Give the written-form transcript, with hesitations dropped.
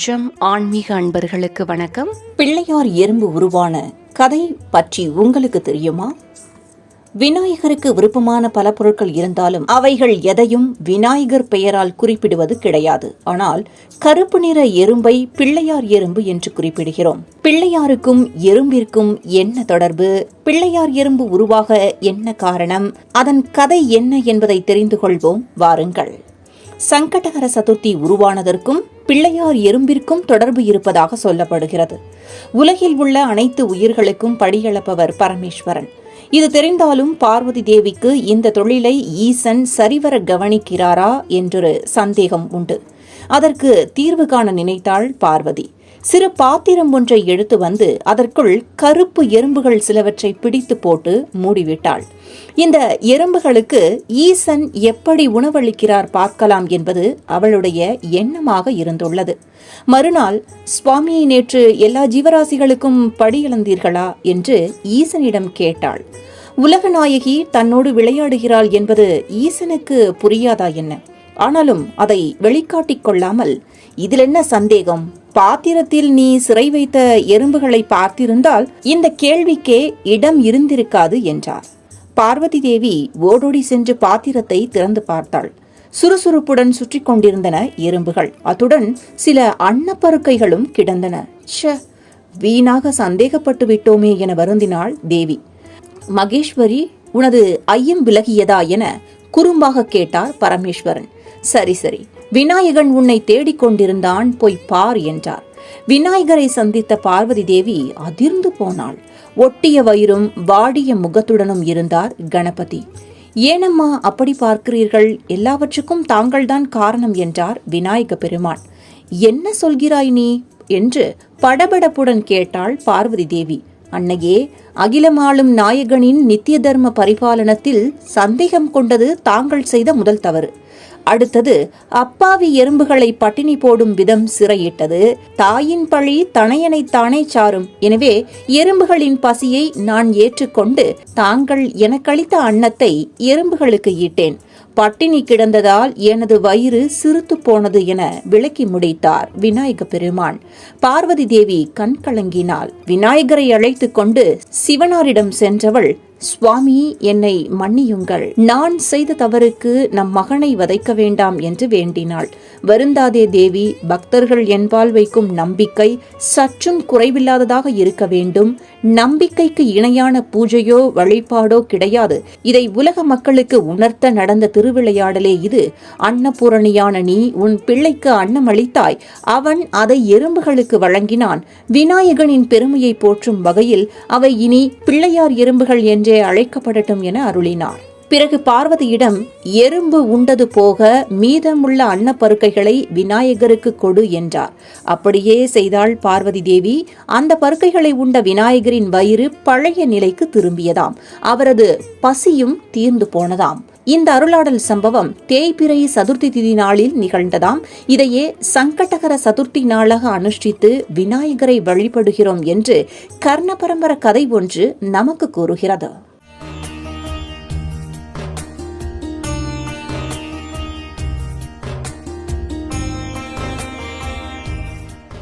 ஜம் ஆன்மீக அன்பர்களுக்கு வணக்கம். பிள்ளையார் எறும்பு உருவான கதை பற்றி உங்களுக்கு தெரியுமா? விநாயகருக்கு விருப்பமான பல பொருட்கள் இருந்தாலும் அவைகள் எதையும் விநாயகர் பெயரால் குறிப்பிடுவது கிடையாது. ஆனால் கருப்பு நிற எறும்பை பிள்ளையார் எறும்பு என்று குறிப்பிடுகிறோம். பிள்ளையாருக்கும் எறும்பிற்கும் என்ன தொடர்பு? பிள்ளையார் எறும்பு உருவாக என்ன காரணம்? அதன் கதை என்ன என்பதை தெரிந்து கொள்வோம் வாருங்கள். சங்கடகர சதுர்த்தி உருவானதற்கும் பிள்ளையார் எறும்பிற்கும் தொடர்பு இருப்பதாக சொல்லப்படுகிறது. உலகில் உள்ள அனைத்து உயிர்களுக்கும் படியளப்பவர் பரமேஸ்வரன். இது தெரிந்தாலும் பார்வதி தேவிக்கு இந்த தொழிலை ஈசன் சரிவர கவனிக்கிறாரா என்றொரு சந்தேகம் உண்டு. அதற்கு தீர்வு காண நினைத்தாள் பார்வதி. சிறு பாத்திரம் ஒன்றை எடுத்து வந்து அதற்குள் கருப்பு எறும்புகள் சிலவற்றை பிடித்து போட்டு மூடிவிட்டாள். இந்த எறும்புகளுக்கு ஈசன் எப்படி உணவளிக்கிறார் பார்க்கலாம் என்பது அவளுடைய எண்ணமாக இருந்துள்ளது. மறுநாள், சுவாமி, நேற்று எல்லா ஜீவராசிகளுக்கும் படியிழந்தீர்களா என்று ஈசனிடம் கேட்டாள். உலகநாயகி தன்னோடு விளையாடுகிறாள் என்பது ஈசனுக்கு புரியாதா என்ன? ஆனாலும் அதை வெளிக்காட்டிக் கொள்ளாமல், இதில் என்ன சந்தேகம், பாத்திரத்தில் நீ சிறை வைத்த எறும்புகளை பார்த்திருந்தால் இந்த கேள்விக்கே இடம் இருந்திருக்காது என்றார். பார்வதி தேவி ஓடோடி சென்று பாத்திரத்தை திறந்து பார்த்தாள். சுறுசுறுப்புடன் சுற்றி கொண்டிருந்தன எறும்புகள். அத்துடன் சில அன்னப்பருக்கைகளும் கிடந்தன. வீணாக சந்தேகப்பட்டு விட்டோமே என வருந்தினாள் தேவி. மகேஸ்வரி, உனது ஐயம் விலகியதா என குறும்பாக கேட்டார் பரமேஸ்வரன். சரி, விநாயகன் உன்னை தேடிக் கொண்டிருந்தான், போய் பார் என்றார். விநாயகரை சந்தித்த பார்வதி தேவி அதிர்ந்து போனாள். ஒட்டிய வயிறும் வாடிய முகத்துடனும் இருந்தார் கணபதி. ஏனம்மா அப்படி பார்க்கிறீர்கள்? எல்லாவற்றுக்கும் தாங்கள்தான் காரணம் என்றார் விநாயக பெருமான். என்ன சொல்கிறாய் நீ என்று படபடப்புடன் கேட்டாள் பார்வதி தேவி. அன்னையே, அகிலமாளும் நாயகனின் நித்திய தர்ம பரிபாலனத்தில் சந்தேகம் கொண்டது தாங்கள் செய்த முதல் தவறு. அடுத்தது, அப்பாவி எறும்புகளை பட்டினி போடும் விதம் சிறையிட்டது. தாயின் பழி தனையனை தானே சாரும். எனவே எறும்புகளின் பசியை நான் ஏற்றுக்கொண்டு தாங்கள் எனக்களித்த அன்னத்தை எறும்புகளுக்கு ஈட்டேன். பட்டினி கிடந்ததால் எனது வயிறு சிறுத்து போனது என விளக்கி முடித்தார் விநாயக பெருமான். பார்வதி தேவி கண் கலங்கினாள். விநாயகரை அழைத்து கொண்டு சிவனாரிடம் சென்றவள், சுவாமி, என்னை மன்னியுங்கள். நான் செய்த தவறுக்கு நம் மகனை வதைக்க வேண்டாம் என்று வேண்டினாள். வருந்தாதே தேவி, பக்தர்கள் என்பால் வைக்கும் நம்பிக்கை சற்றும் குறைவில்லாததாக இருக்க வேண்டும். நம்பிக்கைக்கு இணையான பூஜையோ வழிபாடோ கிடையாது. இதை உலக மக்களுக்கு உணர்த்த நடந்த திருவிளையாடலே இது. அன்னபூரணியான நீ உன் பிள்ளைக்கு அன்னம் அளித்தாய். அவன் அதை எறும்புகளுக்கு வழங்கினான். விநாயகனின் பெருமையை போற்றும் வகையில் அவை இனி பிள்ளையார் எறும்புகள் என்றே அழைக்கப்படட்டும் என அருளினார். பிறகு பார்வதியிடம், எறும்பு உண்டது போக மீதமுள்ள அன்னப்பருக்கைகளை விநாயகருக்கு கொடு என்றார். அப்படியே செய்தாள் பார்வதி தேவி. அந்த பருக்கைகளை உண்ட விநாயகரின் வயிறு பழைய நிலைக்கு திரும்பியதாம். அவரது பசியும் தீர்ந்து போனதாம். இந்த அருளாடல் சம்பவம் தேய்பிறை சதுர்த்தி திதி நாளில் நிகழ்ந்ததாம். இதையே சங்கடகர சதுர்த்தி நாளாக அனுஷ்டித்து விநாயகரை வழிபடுகிறோம் என்று கர்ண பரம்பர கதை ஒன்று நமக்கு கூறுகிறது.